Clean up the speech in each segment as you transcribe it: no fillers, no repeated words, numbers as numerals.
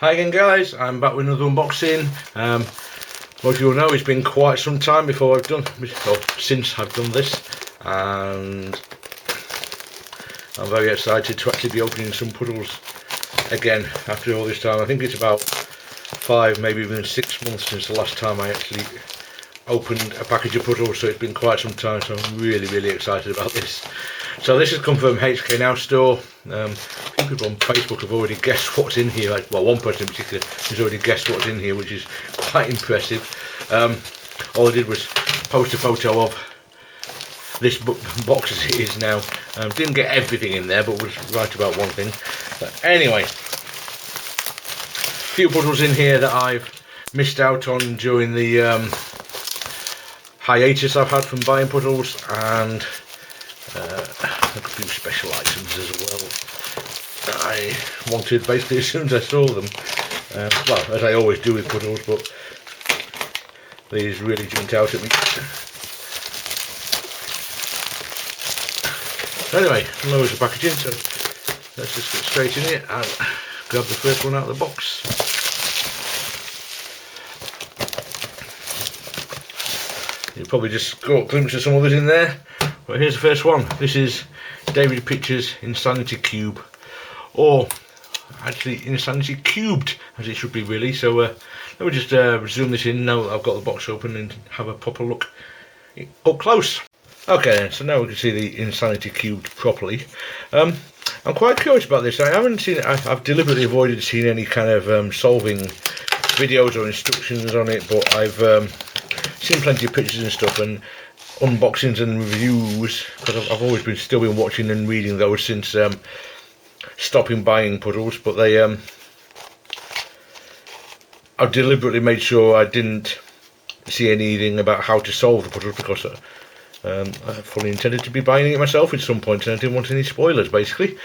Hi again guys, I'm back with another unboxing. Most of you will know it's been quite some time before since I've done this, and I'm very excited to actually be opening some puddles again after all this time. I think it's about 5, maybe even 6 months since the last time I actually opened a package of puddles, so it's been quite some time, so I'm really excited about this. So this has come from HK Now store. A few people on Facebook have already guessed what's in here. Well, one person in particular has already guessed what's in here, which is quite impressive. All I did was post a photo of this box as it is now. Didn't get everything in there, but was right about one thing. But anyway, a few puddles in here that I've missed out on during the hiatus I've had from buying puddles, and a few special items as well that I wanted basically as soon as I saw them. Well, as I always do with puddles, but these really jumped out at me. So anyway, loads of packaging, so let's just get straight in here and grab the first one out of the box. You'll probably just got a glimpse of some others in there, but here's the first one. This is David Pictures Insanity Cube, or actually Insanity Cubed as it should be really. So let me just zoom this in now that I've got the box open and have a proper look up close. Okay, so now we can see the Insanity Cubed properly. I'm quite curious about this. I haven't seen it. I've deliberately avoided seeing any kind of solving videos or instructions on it, but I've seen plenty of pictures and stuff and unboxings and reviews, because I've always still been watching and reading those since stopping buying puddles. But they I've deliberately made sure I didn't see anything about how to solve the puddles, because I fully intended to be buying it myself at some point, and I didn't want any spoilers basically.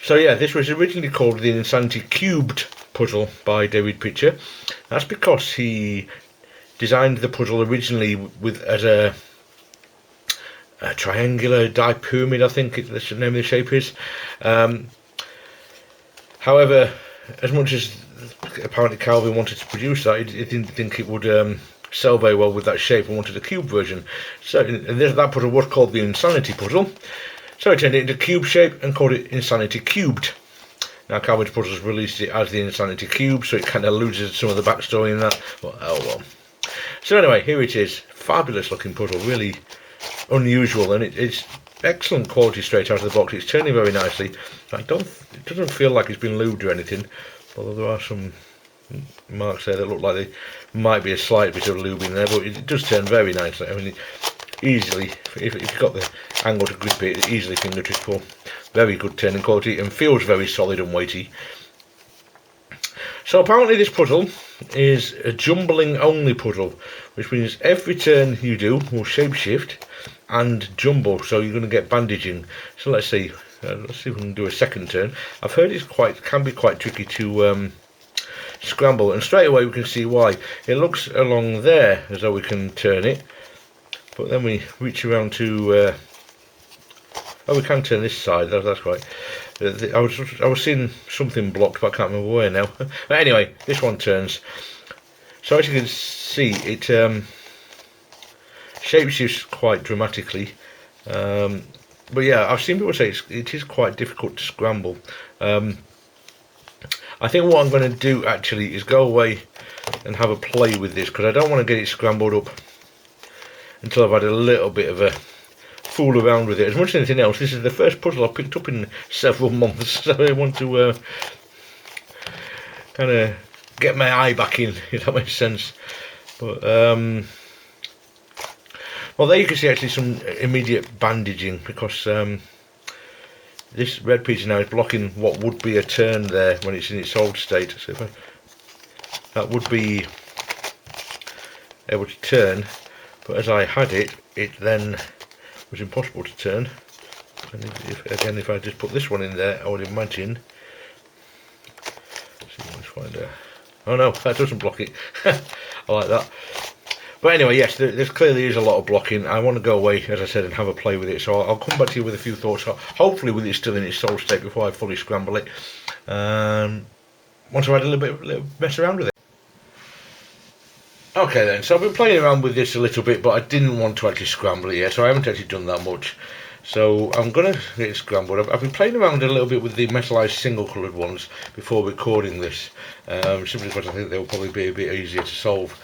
So yeah, this was originally called the Insanity Cubed puzzle by David Picture. That's because he designed the puzzle originally as a triangular dipyramid, I think the name of the shape is. However, as much as apparently Calvin wanted to produce that, he didn't think it would sell very well with that shape and wanted a cube version. So that puzzle was called the Insanity puzzle. So he turned it into cube shape and called it Insanity Cubed. Now Calvin's Puzzles released it as the Insanity Cube, so it kind of loses some of the backstory in that. But oh well. So anyway, here it is. Fabulous looking puzzle, really unusual, and it's excellent quality straight out of the box. It's turning very nicely. It doesn't feel like it's been lubed or anything, although there are some marks there that look like there might be a slight bit of lube in there, but it does turn very nicely. I mean, easily, if you've got the angle to grip it, easily fingertipable. Very good turning quality and feels very solid and weighty. So apparently this puzzle is a jumbling only puzzle, which means every turn you do will shapeshift and jumble, so you're going to get bandaging. So let's see if we can do a second turn. I've heard it can be quite tricky to scramble, and straight away we can see why. It looks along there as though we can turn it, but then we reach around to oh, we can turn this side. That's right. I was seeing something blocked, but I can't remember where now. But anyway, this one turns. So as you can see, it shapeshifts quite dramatically. But yeah, I've seen people say it is quite difficult to scramble. I think what I'm going to do actually is go away and have a play with this, because I don't want to get it scrambled up until I've had a little bit of a fool around with it. As much as anything else, this is the first puzzle I've picked up in several months, so I want to kind of get my eye back in, if that makes sense. But well, there you can see actually some immediate bandaging, because this red piece now is blocking what would be a turn there when it's in its old state. So if that would be able to turn, but as I had it, it then was impossible to turn. And if I just put this one in there, I would imagine. Let's find out. Oh no, that doesn't block it. I like that. But anyway, yes, there clearly is a lot of blocking. I want to go away, as I said, and have a play with it. So I'll come back to you with a few thoughts. Hopefully with it still in its soul state before I fully scramble it. want to add a little mess around with it. Okay then, so I've been playing around with this a little bit, but I didn't want to actually scramble it yet, so I haven't actually done that much. So I'm going to get it scrambled. I've been playing around a little bit with the metallised single coloured ones before recording this, simply because I think they'll probably be a bit easier to solve.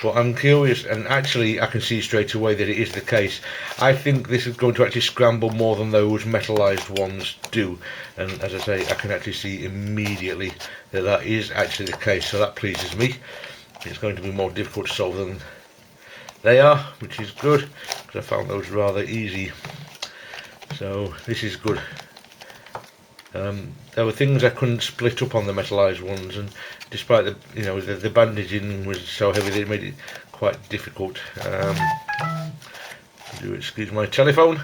But I'm curious, and actually I can see straight away that it is the case. I think this is going to actually scramble more than those metallised ones do, and as I say, I can actually see immediately that that is actually the case, so that pleases me. It's going to be more difficult to solve than they are, which is good, because I found those rather easy. So this is good. There were things I couldn't split up on the metallised ones, and despite the bandaging was so heavy that it made it quite difficult. Do excuse my telephone.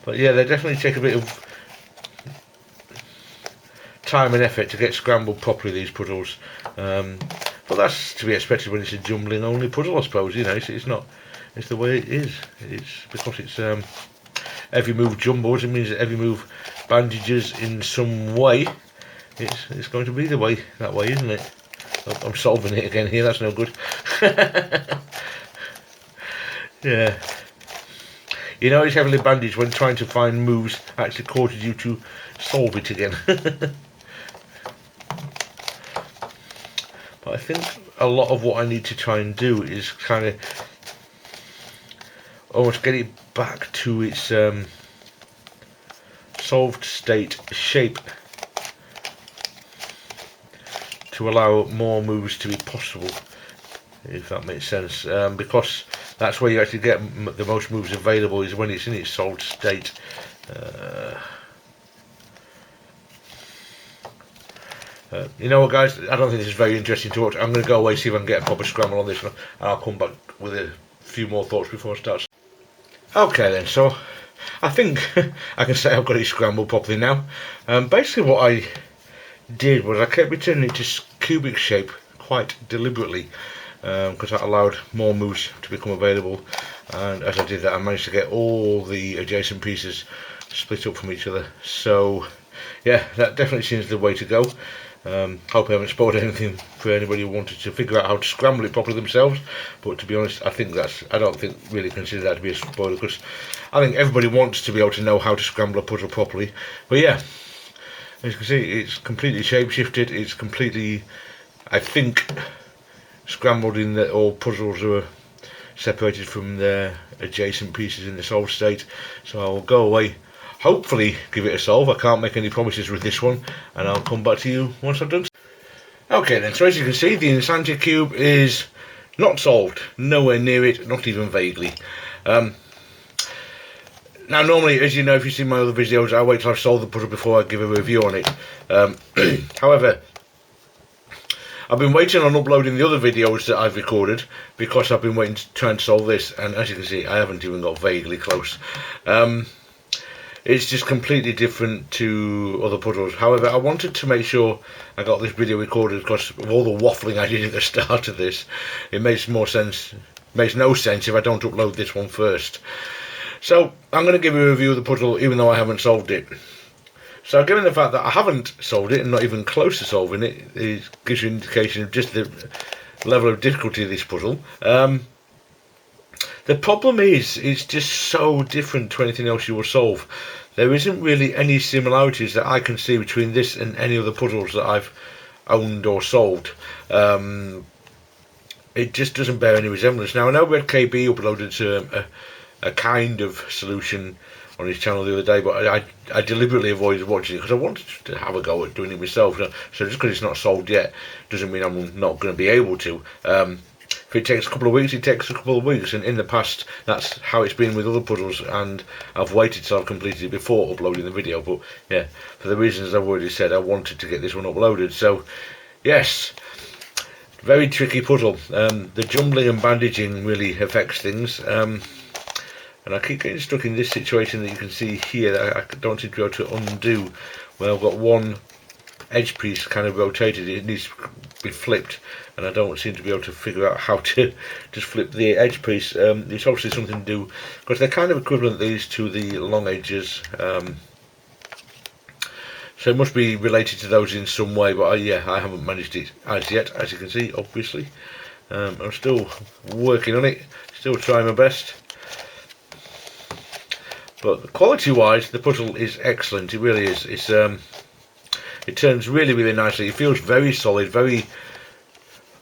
But yeah, they definitely take a bit of time and effort to get scrambled properly, these puzzles. But that's to be expected when it's a jumbling only puzzle, I suppose. It's the way it is. It's because it's every move jumbles. It means that every move bandages in some way. It's going to be that way, isn't it? I'm solving it again here. That's no good. Yeah. It's heavily bandaged when trying to find moves actually causes you to solve it again. But I think a lot of what I need to try and do is kind of almost get it back to its solved state shape to allow more moves to be possible, if that makes sense, because that's where you actually get the most moves available, is when it's in its solved state. You know what, guys, I don't think this is very interesting to watch. I'm going to go away, see if I can get a proper scramble on this one, and I'll come back with a few more thoughts before I start. Okay then, so I think I can say I've got it scrambled properly now. Basically what I did was I kept returning it to cubic shape quite deliberately, because that allowed more moves to become available, and as I did that I managed to get all the adjacent pieces split up from each other. So yeah, that definitely seems the way to go. Hope I haven't spoiled anything for anybody who wanted to figure out how to scramble it properly themselves, but to be honest, I don't really consider that to be a spoiler, because I think everybody wants to be able to know how to scramble a puzzle properly. But yeah, as you can see, it's completely shape-shifted. It's completely, I think, scrambled in that all puzzles are separated from their adjacent pieces in the solved state. So I'll go away, hopefully give it a solve. I can't make any promises with this one, and I'll come back to you once I've done so. Okay then, so as you can see, the Insanity Cube is not solved, nowhere near it, not even vaguely. Now normally, as you know, if you've seen my other videos, I wait till I've solved the puzzle before I give a review on it. However, I've been waiting on uploading the other videos that I've recorded because I've been waiting to try and solve this, and as you can see, I haven't even got vaguely close. It's just completely different to other puzzles. However, I wanted to make sure I got this video recorded because of all the waffling I did at the start of this. It makes no sense if I don't upload this one first. So I'm going to give you a review of the puzzle even though I haven't solved it. So given the fact that I haven't solved it and not even close to solving it, it gives you an indication of just the level of difficulty of this puzzle. The problem is, it's just so different to anything else you will solve. There isn't really any similarities that I can see between this and any other puzzles that I've owned or solved. It just doesn't bear any resemblance. Now I know we had KB uploaded a kind of solution on his channel the other day, but I deliberately avoided watching it because I wanted to have a go at doing it myself. So just because it's not solved yet doesn't mean I'm not going to be able to. If it takes a couple of weeks, it takes a couple of weeks, and in the past that's how it's been with other puzzles, and I've waited till I've completed it before uploading the video. But yeah, for the reasons I've already said, I wanted to get this one uploaded. So yes, very tricky puzzle. The jumbling and bandaging really affects things, and I keep getting stuck in this situation that you can see here that I don't seem to be able to undo, where I've got one edge piece kind of rotated. It needs to be flipped, and I don't seem to be able to figure out how to just flip the edge piece. It's obviously something to do, because they're kind of equivalent, these, to the long edges. So it must be related to those in some way, but yeah, I haven't managed it as yet, as you can see, obviously. I'm still working on it, still trying my best. But quality-wise, the puzzle is excellent. It really is. It turns really, really nicely. It feels very solid, very,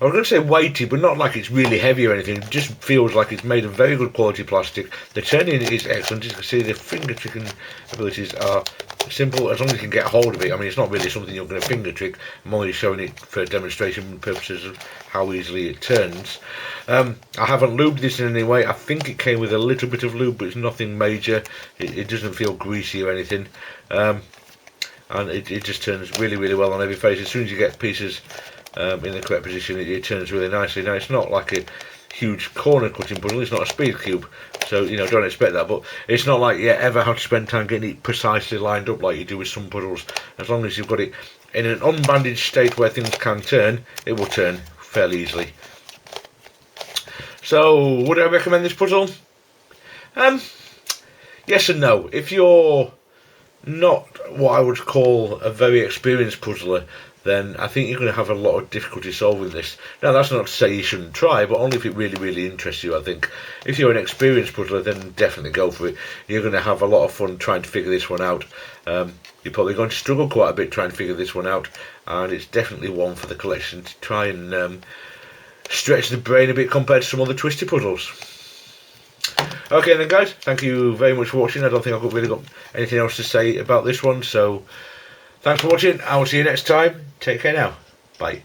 I was going to say weighty, but not like it's really heavy or anything. It just feels like it's made of very good quality plastic. The turning is excellent. As you can see, the finger tricking abilities are simple, as long as you can get hold of it. I mean, it's not really something you're going to finger trick. I'm only showing it for demonstration purposes of how easily it turns. I haven't lubed this in any way. I think it came with a little bit of lube, but it's nothing major. It doesn't feel greasy or anything. And it just turns really, really well on every face. As soon as you get pieces in the correct position, it turns really nicely. Now, it's not like a huge corner cutting puzzle, it's not a speed cube, so you know, don't expect that, but it's not like you ever have to spend time getting it precisely lined up like you do with some puzzles. As long as you've got it in an unbandaged state where things can turn, it will turn fairly easily. So, would I recommend this puzzle? Yes and no. If you're not what I would call a very experienced puzzler, then I think you're going to have a lot of difficulty solving this. Now, that's not to say you shouldn't try, but only if it really, really interests you, I think. If you're an experienced puzzler, then definitely go for it. You're going to have a lot of fun trying to figure this one out. You're probably going to struggle quite a bit trying to figure this one out, and it's definitely one for the collection to try and stretch the brain a bit compared to some other twisty puzzles. Okay then, guys, thank you very much for watching. I don't think I've really got anything else to say about this one, so thanks for watching. I will see you next time. Take care now. Bye.